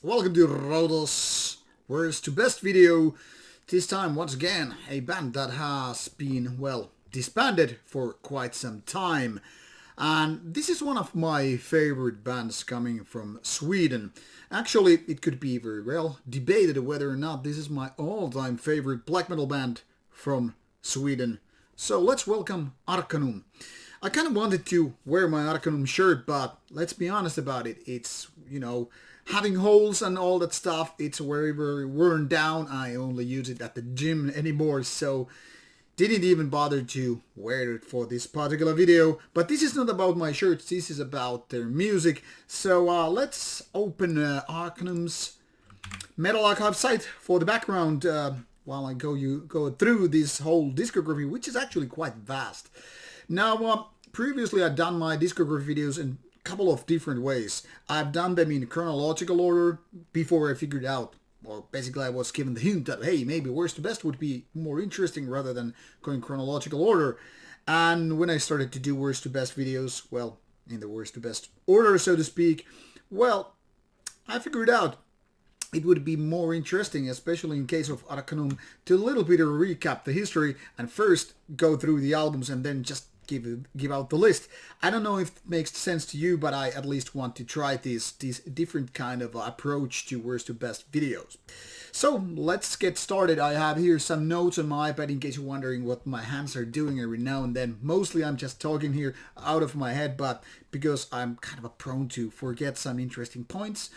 Welcome to Rauta's worst to best video. This time, once again, a band that has been, well, disbanded for quite some time. And this is one of my favorite bands coming from Sweden. Actually, it could be very well debated whether or not this is my all-time favorite black metal band from Sweden. So let's welcome Arcanum. I kind of wanted to wear my Arcanum shirt, but let's be honest about it. It's, having holes and all that stuff. It's very, very worn down. I only use it at the gym anymore, so didn't even bother to wear it for this particular video. But this is not about my shirts. This is about their music. So let's open Arcanum's Metal Archive site for the background while I go through this whole discography, which is actually quite vast. Now, previously I've done my discography videos in a couple of different ways. I've done them in chronological order before I figured out, or basically I was given the hint that, hey, maybe worst to best would be more interesting rather than going chronological order. And when I started to do worst to best videos, well, in the worst to best order, so to speak, well, I figured out it would be more interesting, especially in case of Arcanum, to a little bit of recap the history and first go through the albums and then just give out the list. I don't know if it makes sense to you, but I at least want to try this different kind of approach to worst to best videos. So let's get started. I have here some notes on my iPad in case you're wondering what my hands are doing every now and then. Mostly I'm just talking here out of my head, but because I'm kind of prone to forget some interesting points,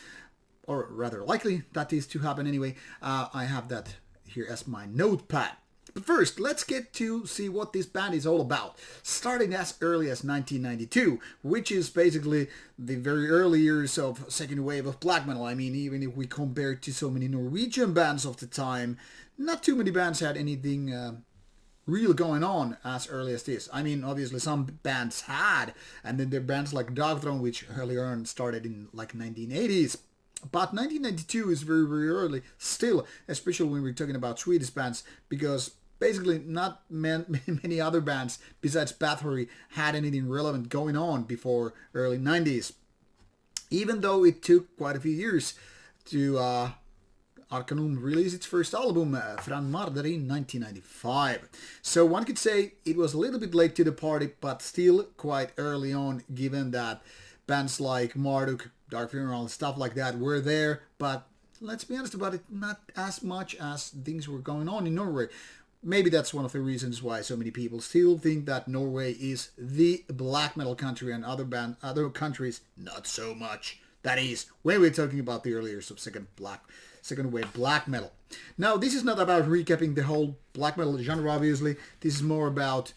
or rather likely that is to happen anyway, I have that here as my notepad. But first, let's get to see what this band is all about. Starting as early as 1992, which is basically the very early years of second wave of black metal. I mean, even if we compare it to so many Norwegian bands of the time, not too many bands had anything real going on as early as this. I mean, obviously some bands had, and then there are bands like Dogthrone, which earlier on started in like 1980s. But 1992 is very, very early still, especially when we're talking about Swedish bands, because basically not many other bands besides Bathory had anything relevant going on before early 90s. Even though it took quite a few years to Arcanum release its first album, Fran Marder, in 1995. So one could say it was a little bit late to the party, but still quite early on, given that bands like Marduk, Dark Funeral, and stuff like that were there, but let's be honest about it, not as much as things were going on in Norway. Maybe that's one of the reasons why so many people still think that Norway is the black metal country and other countries not so much. That is, when we're talking about the early years of second wave black metal. Now, this is not about recapping the whole black metal genre, obviously. This is more about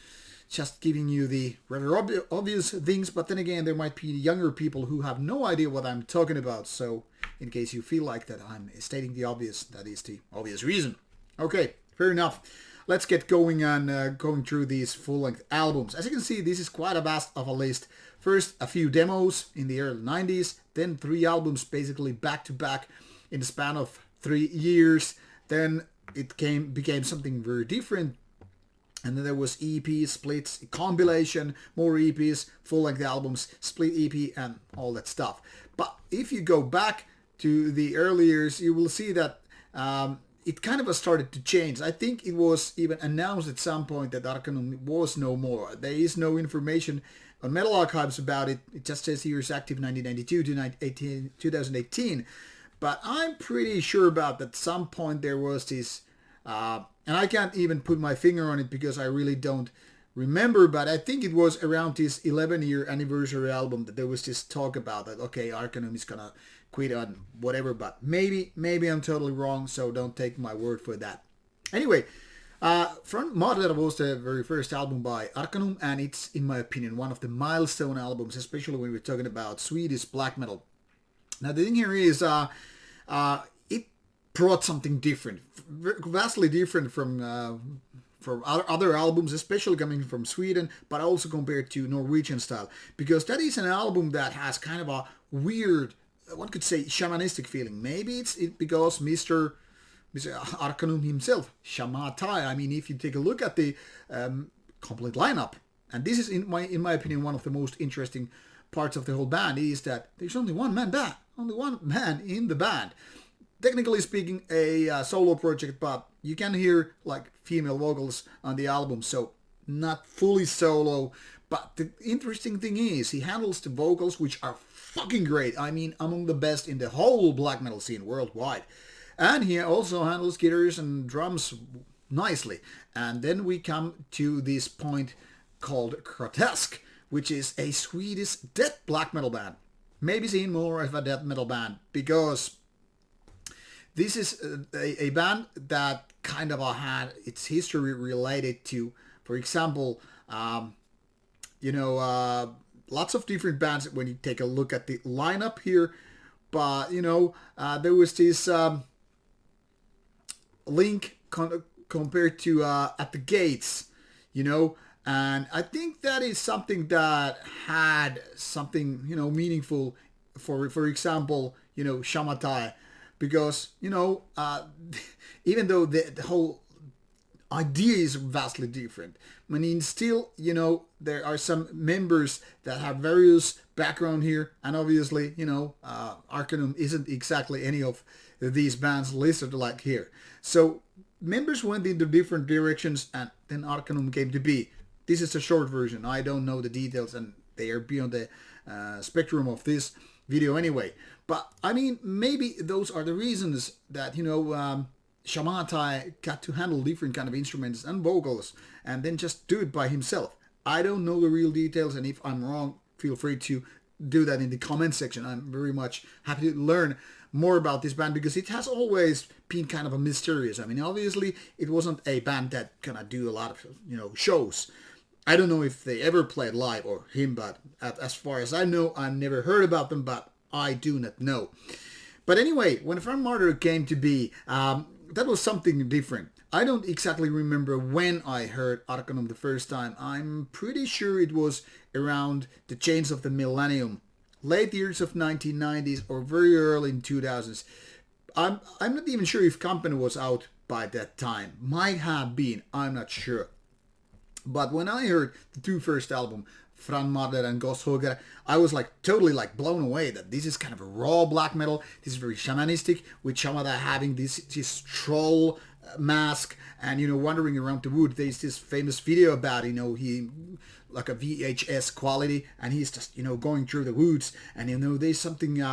just giving you the rather obvious things, but then again, there might be younger people who have no idea what I'm talking about, so in case you feel like that I'm stating the obvious, that is the obvious reason. Okay, fair enough. Let's get going and going through these full-length albums. As you can see, this is quite a vast of a list. First, a few demos in the early 90s, then 3 albums basically back-to-back in the span of 3 years. Then it became something very different. And then there was EPs, splits, compilation, more EPs, full-length albums, split EP, and all that stuff. But if you go back to the early years, you will see that it kind of started to change. I think it was even announced at some point that Arcanum was no more. There is no information on Metal Archives about it. It just says here it's active 1992 to 2018. But I'm pretty sure about that at some point there was this... and I can't even put my finger on it because I really don't remember, but I think it was around this 11-year anniversary album that there was this talk about that, okay, Arcanum is gonna quit on whatever, but maybe I'm totally wrong, so don't take my word for that. Anyway, Front Model was the very first album by Arcanum, and it's, in my opinion, one of the milestone albums, especially when we're talking about Swedish black metal. Now, the thing here is, brought something different, vastly different from other albums, especially coming from Sweden, but also compared to Norwegian style, because that is an album that has kind of a weird, one could say, shamanistic feeling. Maybe it's because Mr. Arcanum himself, Shamatai. I mean, if you take a look at the complete lineup, and this is in my opinion one of the most interesting parts of the whole band, is that there's only one man only one man in the band. Technically speaking, a solo project, but you can hear like female vocals on the album, so not fully solo. But the interesting thing is, he handles the vocals, which are fucking great. I mean, among the best in the whole black metal scene worldwide. And he also handles guitars and drums nicely. And then we come to this point called Grotesque, which is a Swedish death black metal band. Maybe seen more of a death metal band, because this is a band that kind of had its history related to, for example, lots of different bands when you take a look at the lineup here. But, there was this link compared to At the Gates, and I think that is something that had something, meaningful for example, Shamatai, because, even though the whole idea is vastly different, I mean, still, there are some members that have various background here, and obviously, Arcanum isn't exactly any of these bands listed like here. So members went into different directions, and then Arcanum came to be. This is a short version. I don't know the details, and they are beyond the spectrum of this video anyway. But I mean, maybe those are the reasons that, Shamatai got to handle different kind of instruments and vocals, and then just do it by himself. I don't know the real details, and if I'm wrong, feel free to do that in the comment section. I'm very much happy to learn more about this band, because it has always been kind of a mysterious. I mean, obviously, it wasn't a band that gonna do a lot of, shows. I don't know if they ever played live, or him, but as far as I know, I've never heard about them, but I do not know. But anyway, when From Martyr came to be, that was something different. I don't exactly remember when I heard Arcanum the first time. I'm pretty sure it was around the change of the millennium, late years of 1990s or very early in 2000s. I'm not even sure if Company was out by that time. Might have been, I'm not sure. But when I heard the two first album, From Martyr and Hogger, I was totally blown away that this is kind of a raw black metal. This is very shamanistic, with Shamada having this troll mask and wandering around the wood. There's this famous video about he like a VHS quality, and he's just going through the woods, and there's something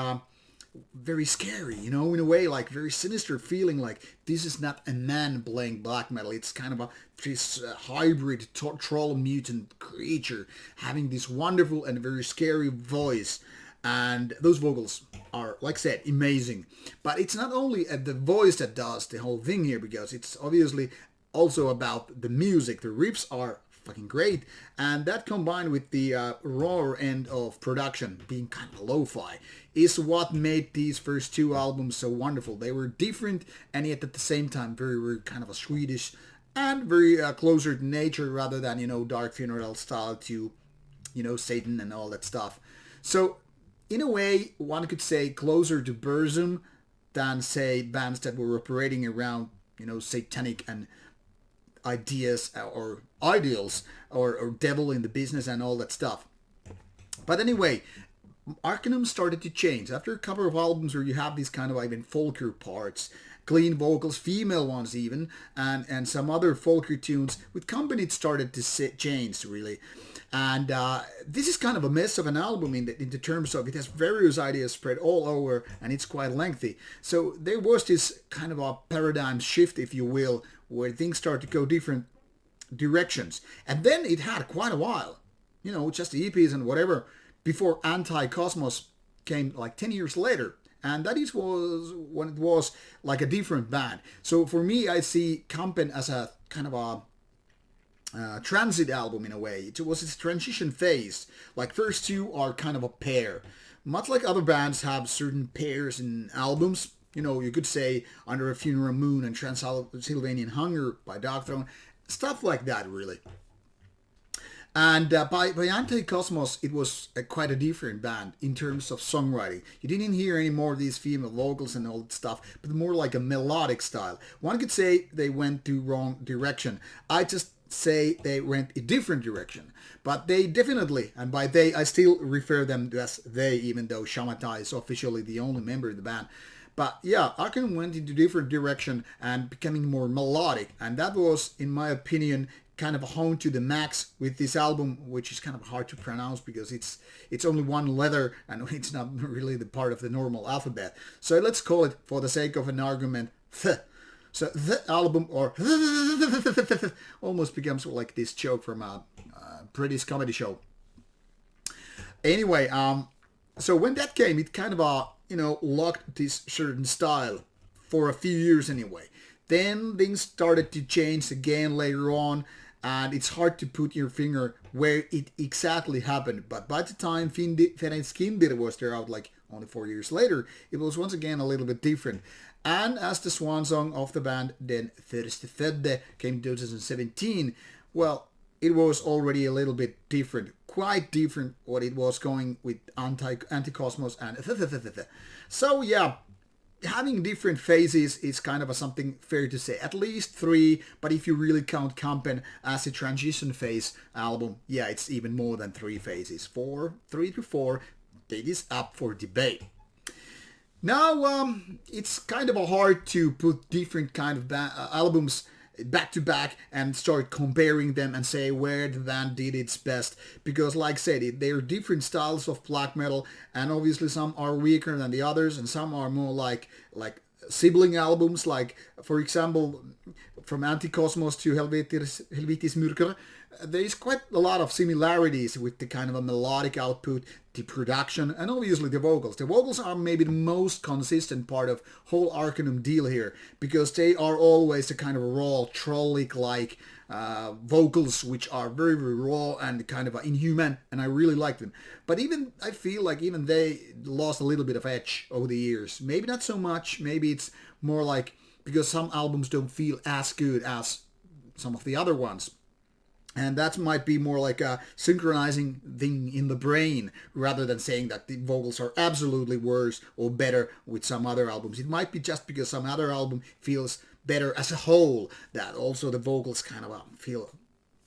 very scary, in a way, very sinister feeling, this is not a man playing black metal. It's kind of this hybrid troll mutant creature having this wonderful and very scary voice. And those vocals are, like I said, amazing. But it's not only the voice that does the whole thing here, because it's obviously also about the music. The riffs are fucking great, and that combined with the raw end of production being kind of lo-fi is what made these first two albums so wonderful. They were different, and yet at the same time very, very kind of a Swedish and very closer to nature, rather than Dark Funeral style to Satan and all that stuff. So in a way, one could say closer to Burzum than, say, bands that were operating around satanic and ideas or ideals or devil in the business and all that stuff. But anyway, Arcanum started to change after a couple of albums where you have these kind of even folker parts, clean vocals, female ones even, and some other folker tunes. With Company, it started to change really. And this is kind of a mess of an album in the terms of it has various ideas spread all over, and it's quite lengthy. So there was this kind of a paradigm shift, if you will, where things start to go different directions. And then it had quite a while, just the EPs and whatever, before Anti-Cosmos came 10 years later. And that was when it was a different band. So for me, I see Kampen as a kind of a transit album in a way. It was its transition phase. First two are kind of a pair. Much like other bands have certain pairs in albums. You could say Under a Funeral Moon and Transylvanian Hunger by Darkthrone. Stuff like that, really. And by Anti-Cosmos, it was quite a different band in terms of songwriting. You didn't hear any more of these female vocals and all that stuff, but more like a melodic style. One could say they went the wrong direction. I just say they went a different direction. But they definitely, and by they I still refer them as they, even though Shamata is officially the only member of the band. But yeah, Arcanum went into a different direction and becoming more melodic, and that was, in my opinion, kind of a hone to the max with this album, which is kind of hard to pronounce because it's only one letter and it's not really the part of the normal alphabet. So let's call it, for the sake of an argument, th. So the album, or almost becomes like this joke from a British comedy show. Anyway, so when that came, it kind of locked this certain style for a few years anyway. Then things started to change again later on, and it's hard to put your finger where it exactly happened. But by the time Ferenc Kindir was there out, like only 4 years later, it was once again a little bit different. And as the swan song of the band, then Förstfödde came in 2017, well, it was already a little bit different, quite different what it was going with Anticosmos and so yeah, having different phases is kind of something fair to say. At least 3, but if you really count Kampen as a transition phase album, yeah, it's even more than 3 phases. 3 to 4, it is up for debate. Now, it's kind of hard to put different kind of albums back to back and start comparing them and say where the band did its best, because like I said, they're different styles of black metal, and obviously some are weaker than the others and some are more like sibling albums, like for example from Anticosmos to Helvetis Myrkur. There is quite a lot of similarities with the kind of a melodic output, the production, and obviously the vocals. The vocals are maybe the most consistent part of whole Arcanum deal here, because they are always the kind of raw, trollic-like vocals, which are very, very raw and kind of inhuman, and I really like them. But I feel like even they lost a little bit of edge over the years. Maybe not so much, maybe it's more like because some albums don't feel as good as some of the other ones. And that might be more like a synchronizing thing in the brain rather than saying that the vocals are absolutely worse or better with some other albums. It might be just because some other album feels better as a whole that also the vocals kind of feel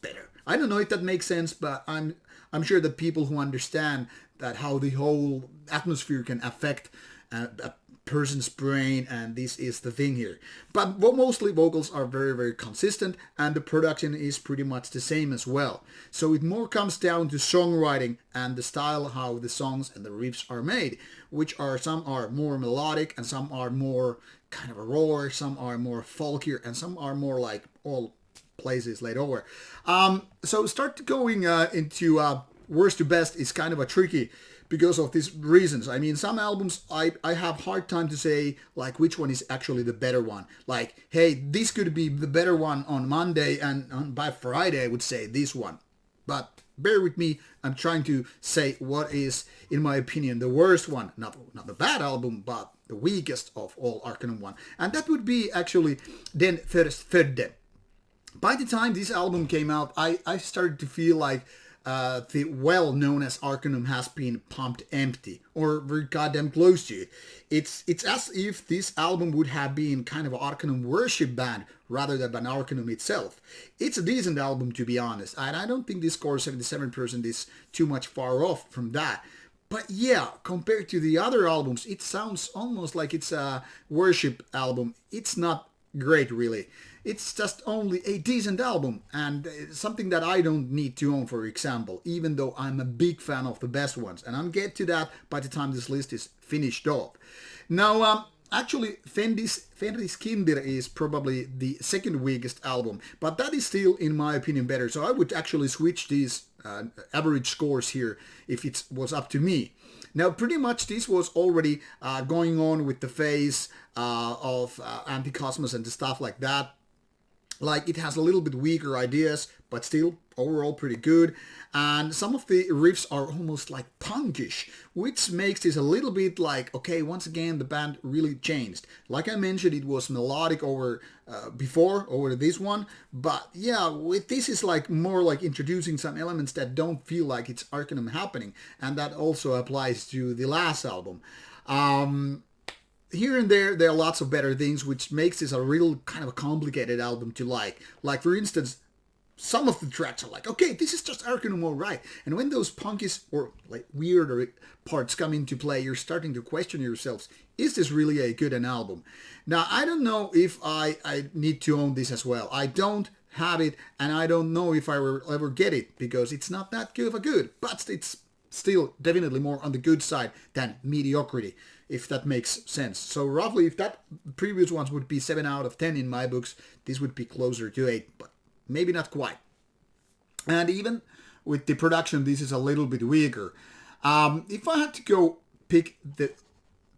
better. I don't know if that makes sense, but I'm sure that people who understand that how the whole atmosphere can affect a person's brain, and this is the thing here. But mostly vocals are very, very consistent, and the production is pretty much the same as well. So it more comes down to songwriting and the style how the songs and the riffs are made, which are, some are more melodic and some are more kind of a roar, some are more folkier, and some are more like all places laid over. So start going into worst to best is kind of a tricky, because of these reasons. I mean, some albums I have hard time to say like which one is actually the better one. Like, hey, this could be the better one on Monday, and by Friday I would say this one. But bear with me, I'm trying to say what is, in my opinion, the worst one. Not the bad album, but the weakest of all Arcanum one. And that would be actually Den Förstfödde. By the time this album came out, I started to feel like the well-known as Arcanum has been pumped empty, or very goddamn close to it. It's as if this album would have been kind of an Arcanum worship band rather than an Arcanum itself. It's a decent album, to be honest, and I don't think this score 77% is too much far off from that. But yeah, compared to the other albums, it sounds almost like it's a worship album. It's not great, really. It's just only a decent album, and something that I don't need to own, for example, even though I'm a big fan of the best ones, and I'll get to that by the time this list is finished off. Now, actually, Fenris Kindir is probably the second weakest album, but that is still, in my opinion, better, so I would actually switch these average scores here if it was up to me. Now, pretty much this was already going on with the phase of Anticosmos and the stuff like that. Like, it has a little bit weaker ideas, but still overall pretty good. And some of the riffs are almost like punkish, which makes this a little bit like, okay, once again, the band really changed. Like I mentioned, it was melodic over this one. But yeah, with this is like more like introducing some elements that don't feel like it's Arcanum happening. And that also applies to the last album. Here and there are lots of better things, which makes this a real kind of a complicated album to like. Like, for instance, some of the tracks are like, okay, this is just Arcanum, all right. And when those punkies or like weirder parts come into play, you're starting to question yourselves, is this really a good an album? Now, I don't know if I need to own this as well. I don't have it, and I don't know if I will ever get it, because it's not that good of a good, but it's still definitely more on the good side than mediocrity, if that makes sense. So roughly, if that previous ones would be 7 out of 10 in my books, this would be closer to 8, but maybe not quite. And even with the production, this is a little bit weaker. If I had to go pick the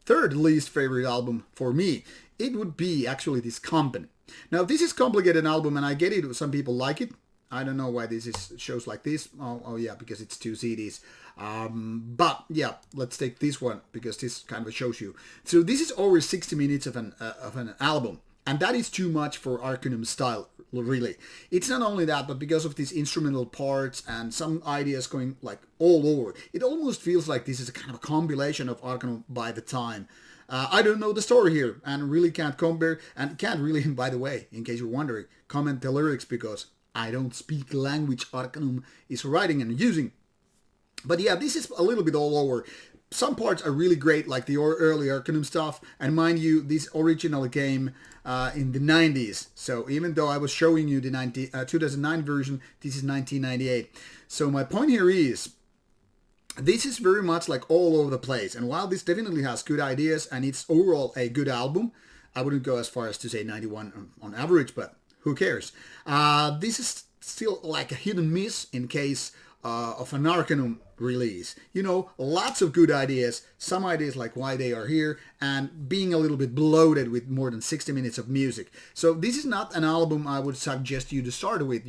third least favorite album for me, it would be actually this Company. Now, this is complicated album, and I get it. Some people like it. I don't know why this is shows like this. Oh yeah, because it's 2 CDs. But yeah, let's take this one, because this kind of shows you. So this is over 60 minutes of an album, and that is too much for Arcanum style, really. It's not only that, but because of these instrumental parts and some ideas going like all over, it almost feels like this is a kind of a compilation of Arcanum by the time. I don't know the story here, and really can't compare, and can't really, by the way, in case you're wondering, comment the lyrics, because I don't speak the language Arcanum is writing and using. But yeah, this is a little bit all over. Some parts are really great, like the early Arcanum stuff, and mind you, this original came in the 90s. So even though I was showing you the 2009 version, this is 1998. So my point here is, this is very much like all over the place. And while this definitely has good ideas and it's overall a good album, I wouldn't go as far as to say 91 on average, but who cares? This is still like a hit and miss in case of an Arcanum release. You know, lots of good ideas, some ideas like why they are here, and being a little bit bloated with more than 60 minutes of music. So this is not an album I would suggest you to start with,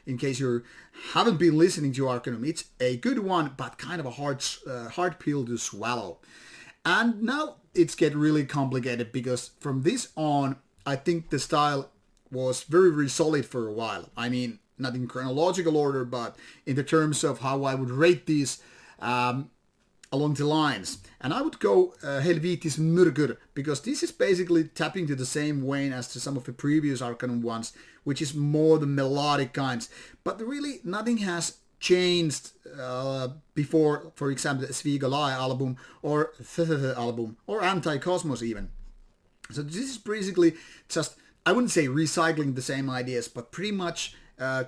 in case you haven't been listening to Arcanum. It's a good one, but kind of a hard pill to swallow. And now it's get really complicated, because from this on, I think the style was very, very solid for a while. I mean, not in chronological order, but in the terms of how I would rate these along the lines. And I would go Helvetis Murger, because this is basically tapping to the same vein as to some of the previous Arcanum ones, which is more the melodic kinds. But really, nothing has changed before, for example, the Svigalai album, or album, or Anti-Cosmos even. So this is basically just, I wouldn't say recycling the same ideas, but pretty much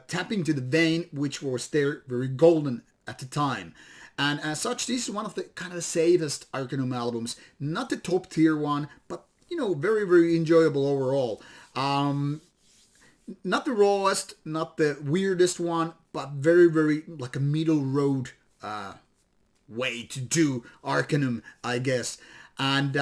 tapping to the vein which was there, very golden at the time. And as such, this is one of the kind of safest Arcanum albums. Not the top tier one, but, you know, very, very enjoyable overall. Not the rawest, not the weirdest one, but very, very like a middle road way to do Arcanum, I guess. And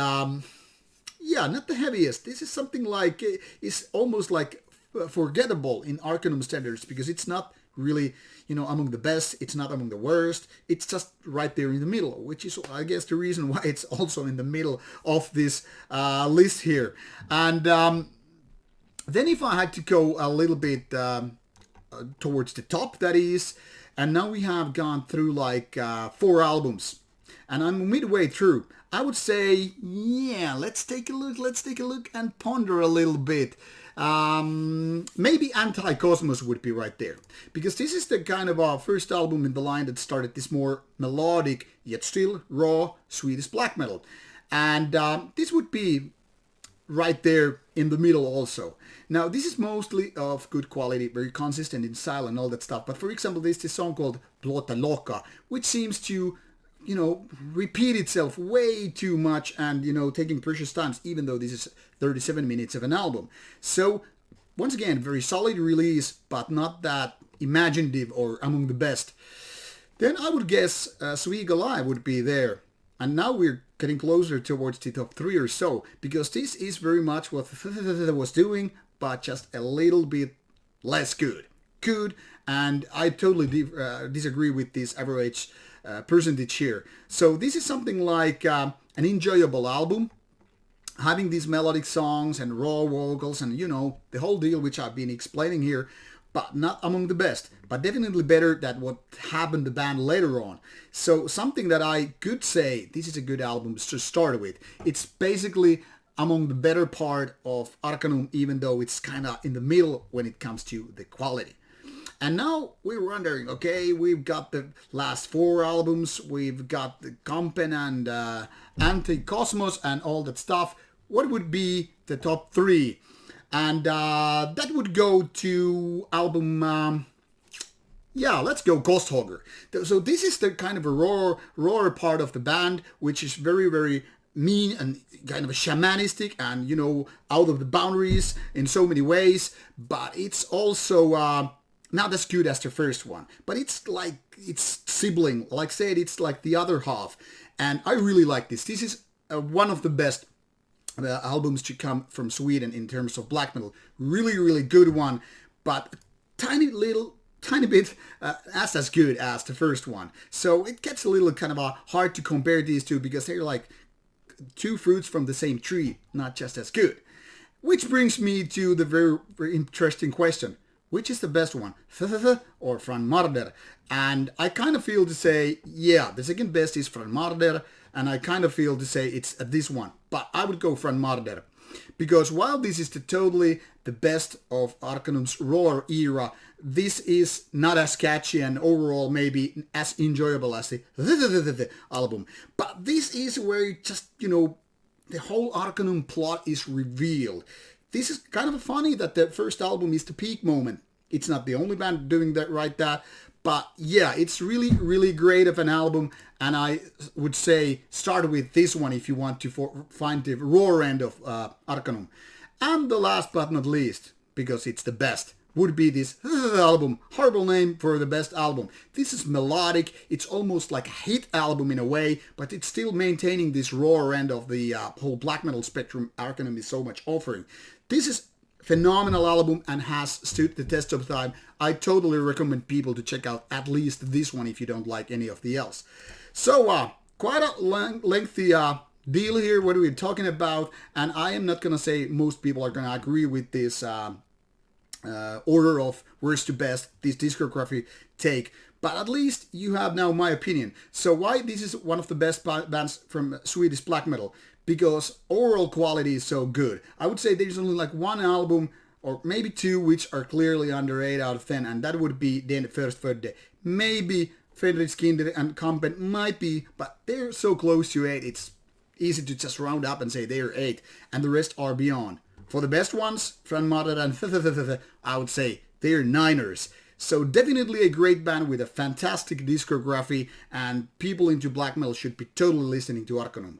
yeah, not the heaviest. This is something like, it's almost like forgettable in Arcanum standards, because it's not really, you know, among the best, it's not among the worst, it's just right there in the middle, which is, I guess, the reason why it's also in the middle of this list here. And then if I had to go a little bit towards the top, that is, and now we have gone through like 4 albums, and I'm midway through, I would say, yeah, let's take a look and ponder a little bit. Maybe Anti-Cosmos would be right there, because this is the kind of our first album in the line that started this more melodic yet still raw Swedish black metal, and this would be right there in the middle also. Now, this is mostly of good quality, very consistent in style and all that stuff, but for example, there's this song called Blåta Loka, which seems to, you know, repeat itself way too much, and, you know, taking precious times, even though this is 37 minutes of an album. So, once again, very solid release, but not that imaginative or among the best. Then I would guess Svigalai would be there. And now we're getting closer towards the top 3 or so, because this is very much what was doing, but just a little bit less good. Good, and I totally disagree with this average percentage here. So this is something like an enjoyable album, having these melodic songs and raw vocals and, you know, the whole deal which I've been explaining here, but not among the best, but definitely better than what happened to the band later on. So something that I could say, this is a good album to start with. It's basically among the better part of Arcanum, even though it's kind of in the middle when it comes to the quality. And now we're wondering, okay, we've got the last 4 albums, we've got the Kampen and Anti-Cosmos and all that stuff. What would be the top 3? And that would go to album, yeah, let's go Ghost Hogger. So this is the kind of a raw part of the band, which is very, very mean and kind of a shamanistic and, you know, out of the boundaries in so many ways. But it's also not as good as the first one. But it's like, it's sibling. Like I said, it's like the other half. And I really like this. This is one of the best albums to come from Sweden in terms of black metal. Really, really good one. But tiny bit as good as the first one. So it gets a little kind of hard to compare these two because they're like 2 fruits from the same tree, not just as good. Which brings me to the very, very interesting question. Which is the best one? Or Från Marder? And I kind of feel to say, yeah, the second best is Från Marder, and I kind of feel to say it's this one. But I would go Från Marder. Because while this is totally the best of Arcanum's raw era, this is not as catchy and overall maybe as enjoyable as the album. But this is where it just, you know, the whole Arcanum plot is revealed. This is kind of funny that the first album is the peak moment. It's not the only band doing that right there. But yeah, it's really, really great of an album. And I would say start with this one if you want to find the raw end of Arcanum. And the last but not least, because it's the best, would be this album. Horrible name for the best album. This is melodic. It's almost like a hit album in a way, but it's still maintaining this raw end of the whole black metal spectrum Arcanum is so much offering. This is phenomenal album and has stood the test of time. I totally recommend people to check out at least this one if you don't like any of the else. So quite a lengthy deal here, what we're talking about, and I am not gonna say most people are gonna agree with this order of worst to best, this discography take, but at least you have now my opinion. So why this is one of the best bands from Swedish black metal? Because overall quality is so good. I would say there's only like 1 album or maybe 2 which are clearly under 8 out of 10, and that would be Den Förstfödde. Maybe Fredrikskinder and Kampen might be, but they're so close to 8, it's easy to just round up and say they're 8, and the rest are beyond. For the best ones, Från Marder and I would say they're 9ers. So definitely a great band with a fantastic discography, and people into black metal should be totally listening to Arcanum.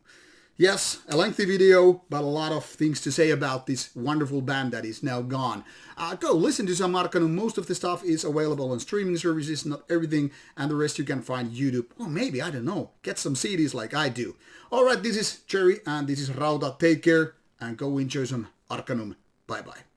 Yes, a lengthy video, but a lot of things to say about this wonderful band that is now gone. Go listen to some Arcanum. Most of the stuff is available on streaming services, not everything, and the rest you can find YouTube. Or maybe, I don't know, get some CDs like I do. Alright, this is Jerry, and this is Rauta. Take care, and go enjoy some Arcanum. Bye-bye.